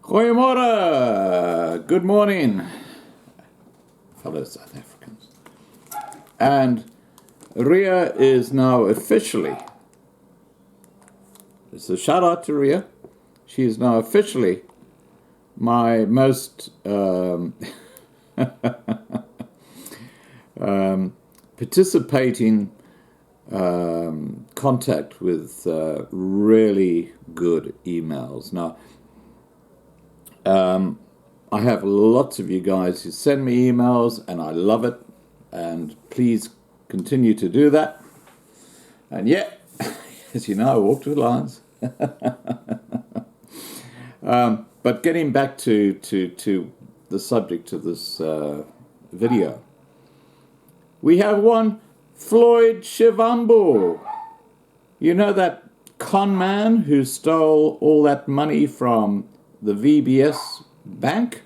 Goeiemorgen, good morning, fellow South Africans. And Ria is now officially, it's a shout out to Ria, she is now officially my most participating contact with really good emails. Now, I have lots of you guys who send me emails, and I love it, and please continue to do that. And yeah, as you know, I walk with lines. But getting back to the subject of this video, we have one Floyd Shivambu. You know that con man who stole all that money from the VBS Bank,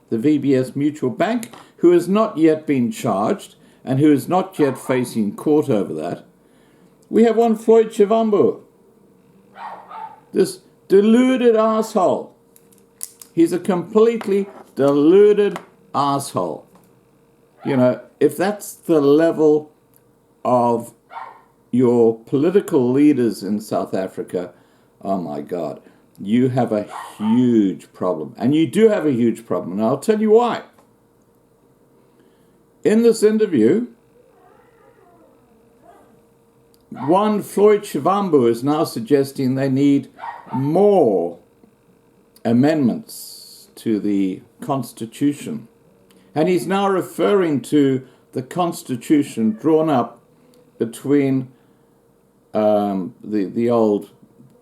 the VBS Mutual Bank, who has not yet been charged and who is not yet facing court over that. We have one Floyd Shivambu, this deluded asshole. He's a completely deluded asshole. You know, if that's the level of your political leaders in South Africa, oh my God, you have a huge problem. And you do have a huge problem. And I'll tell you why. In this interview, one Floyd Shivambu is now suggesting they need more amendments to the Constitution. And he's now referring to the Constitution drawn up between the old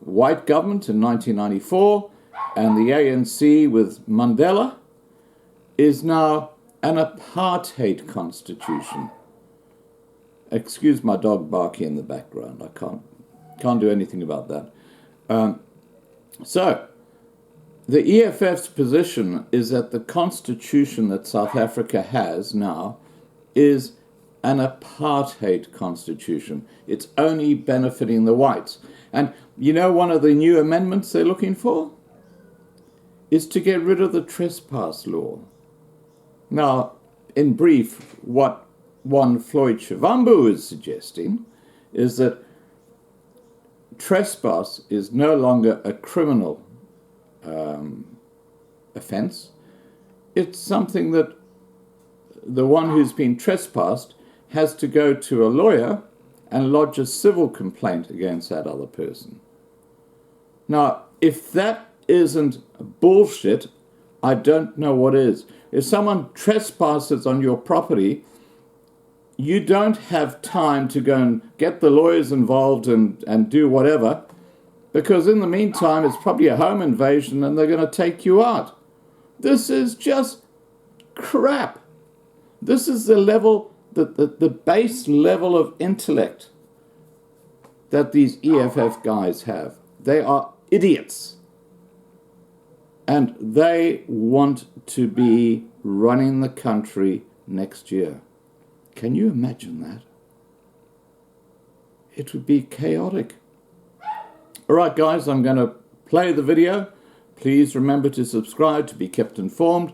white government in 1994 and the ANC with Mandela is now an apartheid constitution. Excuse my dog barking in the background. I can't do anything about that. So the EFF's position is that the constitution that South Africa has now is an apartheid constitution. It's only benefiting the whites. And you know, one of the new amendments they're looking for is to get rid of the trespass law. Now, in brief, what one Floyd Shivambu is suggesting is that trespass is no longer a criminal offense. It's something that the one who's been trespassed has to go to a lawyer and lodge a civil complaint against that other person. Now, if that isn't bullshit, I don't know what is. If someone trespasses on your property, you don't have time to go and get the lawyers involved and do whatever, because in the meantime, it's probably a home invasion and they're going to take you out. This is just crap. This is the level, the base level of intellect that these EFF guys have. They are idiots. And they want to be running the country next year. Can you imagine that? It would be chaotic. All right, guys, I'm going to play the video. Please remember to subscribe to be kept informed.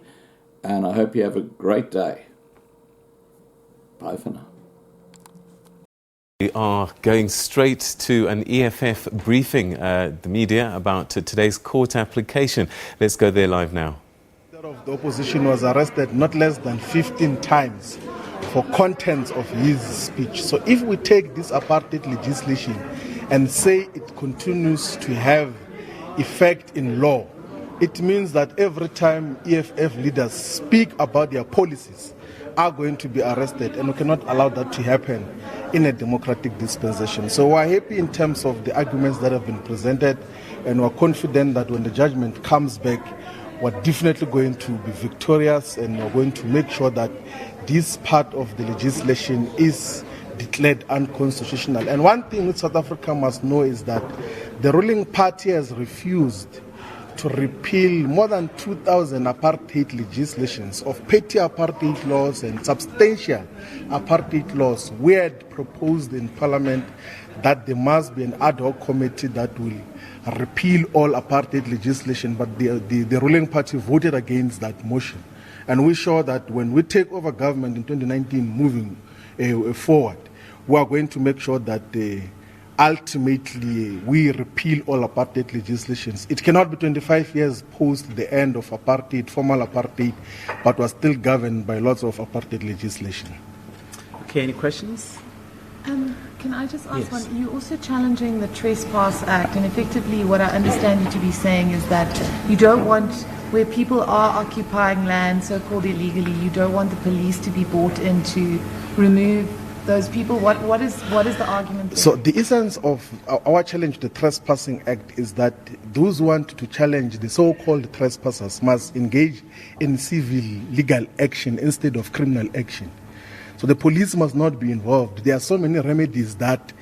And I hope you have a great day. Bye for now. We are going straight to an EFF briefing, the media, about today's court application. Let's go there live now. The leader of the opposition was arrested not less than 15 times for contents of his speech. So if we take this apartheid legislation and say it continues to have effect in law, it means that every time EFF leaders speak about their policies, are going to be arrested, and we cannot allow that to happen in a democratic dispensation. So we're happy in terms of the arguments that have been presented, and we're confident that when the judgment comes back, we're definitely going to be victorious, and we're going to make sure that this part of the legislation is declared unconstitutional. And one thing which South Africa must know is that the ruling party has refused to repeal more than 2,000 apartheid legislations of petty apartheid laws and substantial apartheid laws. We had proposed in Parliament that there must be an ad hoc committee that will repeal all apartheid legislation, but the ruling party voted against that motion. And we're sure that when we take over government in 2019 moving forward, we are going to make sure that ultimately we repeal all apartheid legislations. It cannot be 25 years post the end of apartheid, formal apartheid, but we're still governed by lots of apartheid legislation. Okay, any questions? Can I just ask Yes. one? You're also challenging the Trespass Act, and effectively what I understand you to be saying is that you don't want, where people are occupying land so-called illegally, you don't want the police to be brought in to remove those people. What is the argument there? So the essence of our challenge to the Trespassing Act is that those who want to challenge the so-called trespassers must engage in civil legal action instead of criminal action. So the police must not be involved. There are so many remedies that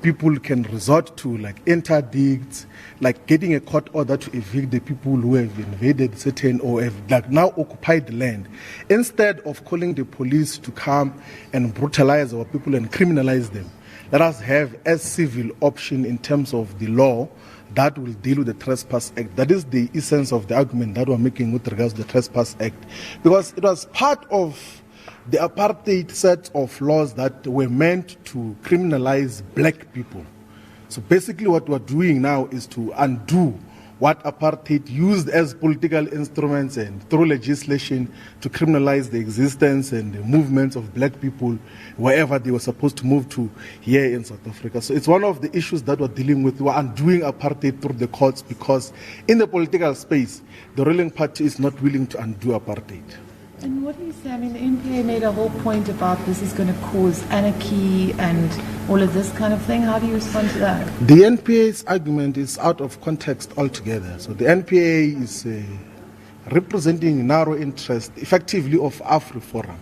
people can resort to, like interdicts, like getting a court order to evict the people who have invaded certain or have like now occupied the land. Instead of calling the police to come and brutalize our people and criminalize them, let us have a civil option in terms of the law that will deal with the Trespass Act. That is the essence of the argument that we're making with regards to the Trespass Act. Because it was part of the apartheid set of laws that were meant to criminalize black people. So basically what we're doing now is to undo what apartheid used as political instruments and through legislation to criminalize the existence and the movements of black people wherever they were supposed to move to here in South Africa. So it's one of the issues that we're dealing with. We're undoing apartheid through the courts because in the political space, the ruling party is not willing to undo apartheid. And what do you say? I mean, the NPA made a whole point about this is going to cause anarchy and all of this kind of thing. How do you respond to that? The NPA's argument is out of context altogether. So the NPA is representing narrow interest, effectively, of AfriForum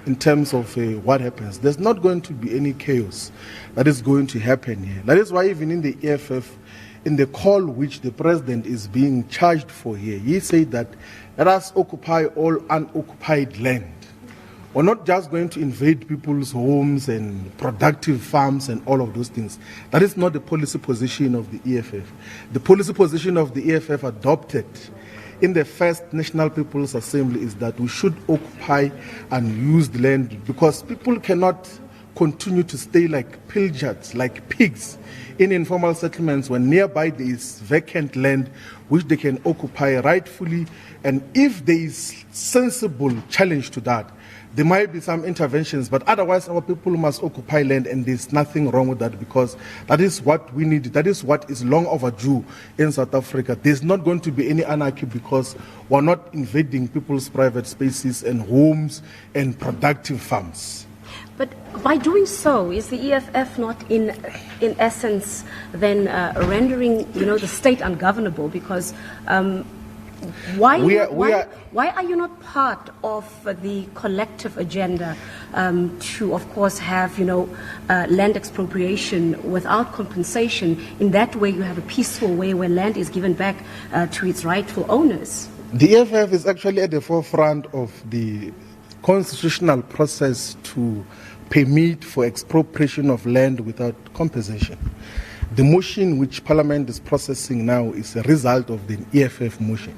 in terms of what happens. There's not going to be any chaos that is going to happen here. That is why even in the EFF, in the call which the president is being charged for here, he said that let us occupy all unoccupied land. We're not just going to invade people's homes and productive farms and all of those things. That is not the policy position of the EFF. The policy position of the EFF adopted in the first National People's Assembly is that we should occupy unused land because people cannot continue to stay like pilchards, like pigs in informal settlements when nearby there is vacant land which they can occupy rightfully. And if there is sensible challenge to that, there might be some interventions, but otherwise our people must occupy land, and there's nothing wrong with that because that is what we need. That is what is long overdue in South Africa. There's not going to be any anarchy because we're not invading people's private spaces and homes and productive farms. But by doing so, is the EFF not in essence then rendering the state ungovernable? Because why are you not part of the collective agenda to, of course, have land expropriation without compensation? In that way, you have a peaceful way where land is given back to its rightful owners. The EFF is actually at the forefront of the constitutional process to permit for expropriation of land without compensation. The motion which Parliament is processing now is a result of the EFF motion.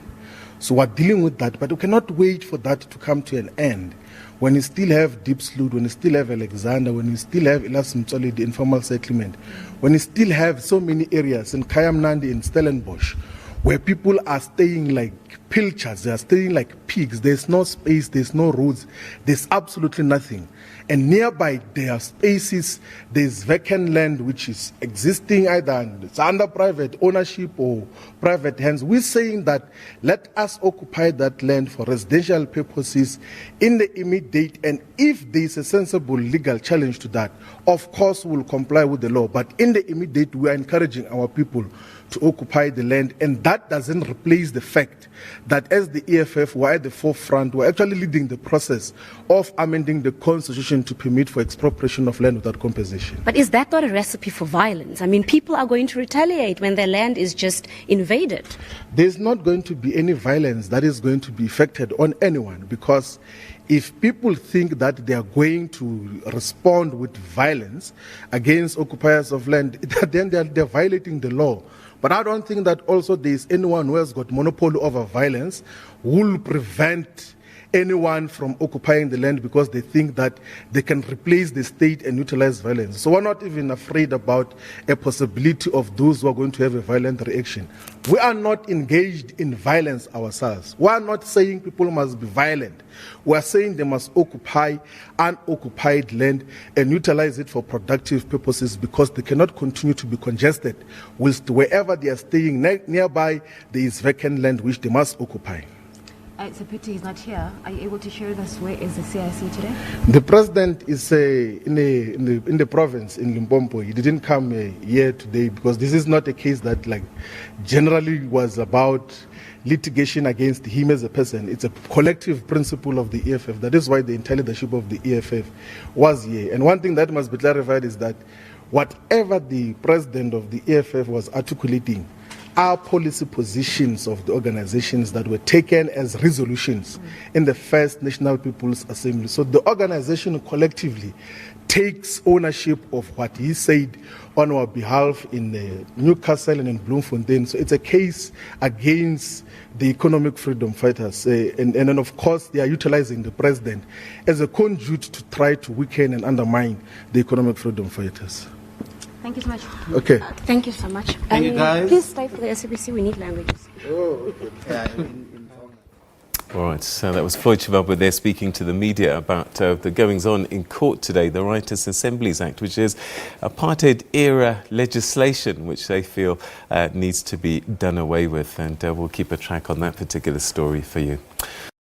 So we're dealing with that, but we cannot wait for that to come to an end. When you still have Deep Sloot, when you still have Alexander, when you still have Ilasimtsoli, the informal settlement, when you still have so many areas in Kayamnandi and Stellenbosch, where people are staying like pilchards, they are staying like pigs, there's no space, there's no roads, there's absolutely nothing. And nearby there are spaces, there's vacant land which is existing either it's under private ownership or private hands. We're saying that let us occupy that land for residential purposes in the immediate, and if there's a sensible legal challenge to that, of course we'll comply with the law. But in the immediate, we are encouraging our people to occupy the land, and that doesn't replace the fact that as the EFF, we're at the forefront, we're actually leading the process of amending the constitution to permit for expropriation of land without compensation. But is that not a recipe for violence? I mean, people are going to retaliate when their land is just invaded. There's not going to be any violence that is going to be effected on anyone, because if people think that they are going to respond with violence against occupiers of land, then they're violating the law. But I don't think that also there is anyone who has got monopoly over violence who will prevent anyone from occupying the land because they think that they can replace the state and utilize violence. So we're not even afraid about a possibility of those who are going to have a violent reaction. We are not engaged in violence ourselves. We are not saying people must be violent. We are saying they must occupy unoccupied land and utilize it for productive purposes because they cannot continue to be congested whilst wherever they are staying nearby there is vacant land which they must occupy. It's a pity he's not here. Are you able to share with us where is the CIC today? The president is in the province in Limpopo. He didn't come here today because this is not a case that generally was about litigation against him as a person. It's a collective principle of the EFF. That is why the entire leadership of the EFF was here. And one thing that must be clarified is that whatever the president of the EFF was articulating are policy positions of the organizations that were taken as resolutions in the first National People's Assembly. So the organization collectively takes ownership of what he said on our behalf in Newcastle and in Bloemfontein. So it's a case against the economic freedom fighters. And then, of course, they are utilizing the president as a conduit to try to weaken and undermine the economic freedom fighters. Thank you so much. Okay. Thank you so much. Thank you, guys. Please stay for the SABC. We need languages. Oh, okay. All right, so that was Floyd Shivambu there speaking to the media about the goings-on in court today, the Writers' Assemblies Act, which is apartheid-era legislation, which they feel needs to be done away with. And we'll keep a track on that particular story for you.